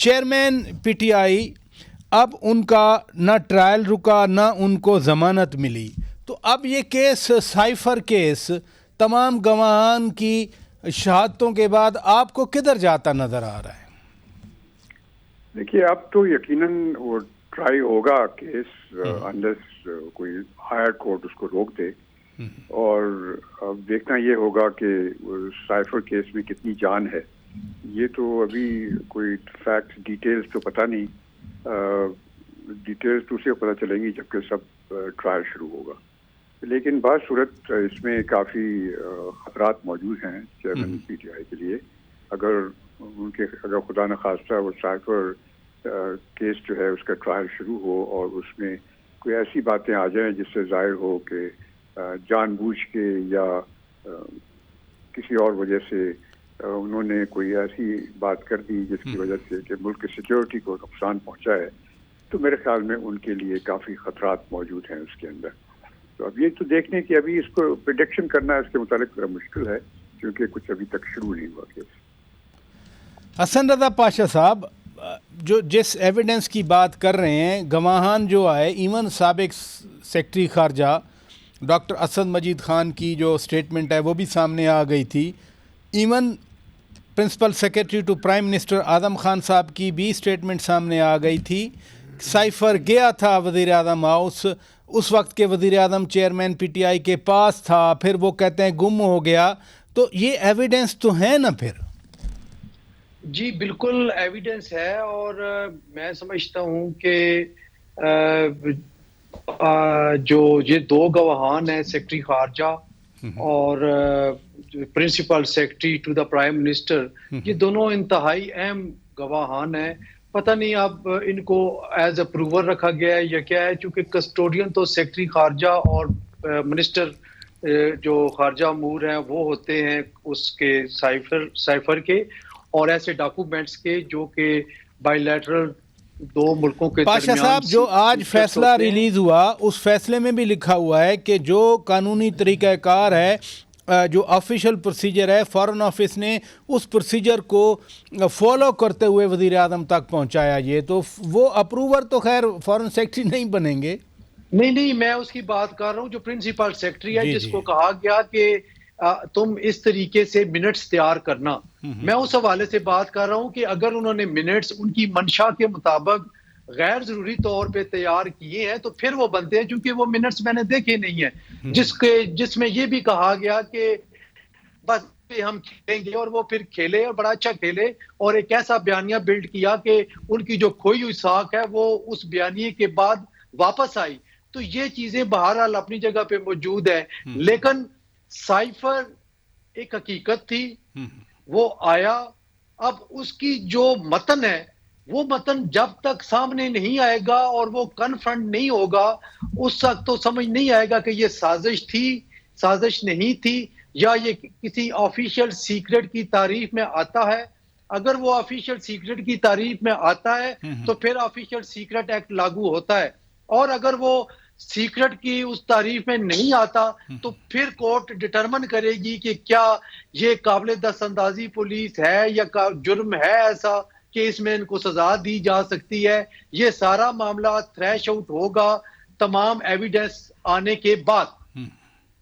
Chairman P T I, اب ان کا نہ ٹرائل رکا نہ ان کو ضمانت ملی، تو اب یہ کیس سائفر کیس تمام گواہان کی شہادتوں کے بعد آپ کو کدھر جاتا نظر آ رہا ہے؟ دیکھیے اب تو یقیناً وہ ٹرائی ہوگا کیس انلیس کوئی ہائر کورٹ اس کو روک دے، اور اب دیکھنا یہ ہوگا کہ سائفر کیس میں کتنی جان ہے. یہ تو ابھی کوئی فیکٹس ڈیٹیلز تو پتہ نہیں، ڈیٹیلز تو اسے پتہ چلیں گی جبکہ سب ٹرائل شروع ہوگا. لیکن بعض صورت اس میں کافی خطرات موجود ہیں چیئرمین پی ٹی آئی کے لیے. اگر خدا نخواستہ وہ سائفر کیس جو ہے اس کا ٹرائل شروع ہو اور اس میں کوئی ایسی باتیں آ جائیں جس سے ظاہر ہو کہ جان بوجھ کے یا کسی اور وجہ سے انہوں نے کوئی ایسی بات کر دی جس کی وجہ سے کہ ملک کی سیکیورٹی کو نقصان پہنچا ہے، تو میرے خیال میں ان کے لیے کافی خطرات موجود ہیں اس کے اندر. تو اب یہ تو دیکھنے کی ابھی اس کو پریڈکشن کرنا اس کے متعلق ذرا مشکل ہے کیونکہ کچھ ابھی تک شروع نہیں ہوا کیس. حسن رضا پاشا صاحب، جو جس ایویڈنس کی بات کر رہے ہیں، گواہان جو آئے، ایون سابق سیکرٹری خارجہ ڈاکٹر اسد مجید خان کی جو سٹیٹمنٹ ہے وہ بھی سامنے آ گئی تھی، even principal secretary to prime minister Azam Khan صاحب کی بھی سٹیٹمنٹ سامنے آ گئی تھی. سائفر گیا تھا وزیر اعظم ہاؤس، اس وقت کے وزیر اعظم چیئرمین پی ٹی آئی کے پاس تھا، پھر وہ کہتے ہیں گم ہو گیا. تو یہ ایویڈنس تو ہے نا پھر؟ جی بالکل ایویڈنس ہے، اور میں سمجھتا ہوں کہ جو یہ دو گواہان ہیں، سیکرٹری خارجہ اور principal secretary to the prime minister, یہ دونوں انتہائی اہم گواہان ہیں. پتہ نہیں اب ان کو ایز اے پروور رکھا گیا ہے یا کیا ہے، چونکہ کسٹوڈین تو سیکرٹری خارجہ اور منسٹر جو خارجہ امور ہیں وہ ہوتے ہیں اس کے سائفر کے اور ایسے ڈاکومنٹس کے جو کہ بائی لیٹرل دو ملکوں کے پاشا درمیان. صاحب، جو آج فیصلہ ریلیز ہوا اس فیصلے میں بھی لکھا ہوا ہے کہ جو قانونی طریقہ کار ہے، جو آفیشیل پروسیجر ہے، فارن آفس نے اس پروسیجر کو فالو کرتے ہوئے وزیر اعظم تک پہنچایا. یہ تو وہ اپروور تو خیر فارن سیکرٹری نہیں بنیں گے. نہیں، میں اس کی بات کر رہا ہوں جو پرنسپل سیکرٹری ہے، جس کو کہا گیا کہ تم اس طریقے سے منٹس تیار کرنا. میں اس حوالے سے بات کر رہا ہوں کہ اگر انہوں نے منٹس ان کی منشا کے مطابق غیر ضروری طور پہ تیار کیے ہیں تو پھر وہ بنتے ہیں، کیونکہ وہ منٹس میں نے دیکھے نہیں ہیں جس میں یہ بھی کہا گیا کہ بس ہم کھیلیں گے، اور وہ پھر کھیلے اور بڑا اچھا کھیلے اور ایک ایسا بیانیہ بلڈ کیا کہ ان کی جو کھوئی ہوئی ساکھ ہے وہ اس بیانیے کے بعد واپس آئی. تو یہ چیزیں بہرحال اپنی جگہ پہ موجود ہے، لیکن سائفر ایک حقیقت تھی، وہ آیا. اب اس کی جو متن ہے وہ متن جب تک سامنے نہیں آئے گا اور وہ کنفرنٹ نہیں ہوگا اس وقت تو سمجھ نہیں آئے گا کہ یہ سازش تھی، سازش نہیں تھی، یا یہ کسی آفیشیل سیکرٹ کی تعریف میں آتا ہے. اگر وہ آفیشیل سیکرٹ کی تعریف میں آتا ہے تو پھر آفیشیل سیکرٹ ایکٹ لاگو ہوتا ہے، اور اگر وہ سیکرٹ کی اس تعریف میں نہیں آتا تو پھر کورٹ ڈٹرمن کرے گی کہ کیا یہ قابل دست اندازی پولیس ہے یا جرم ہے ایسا کہ اس میں ان کو سزا دی جا سکتی ہے. یہ سارا معاملہ تھریش آؤٹ ہوگا تمام ایویڈنس آنے کے بعد.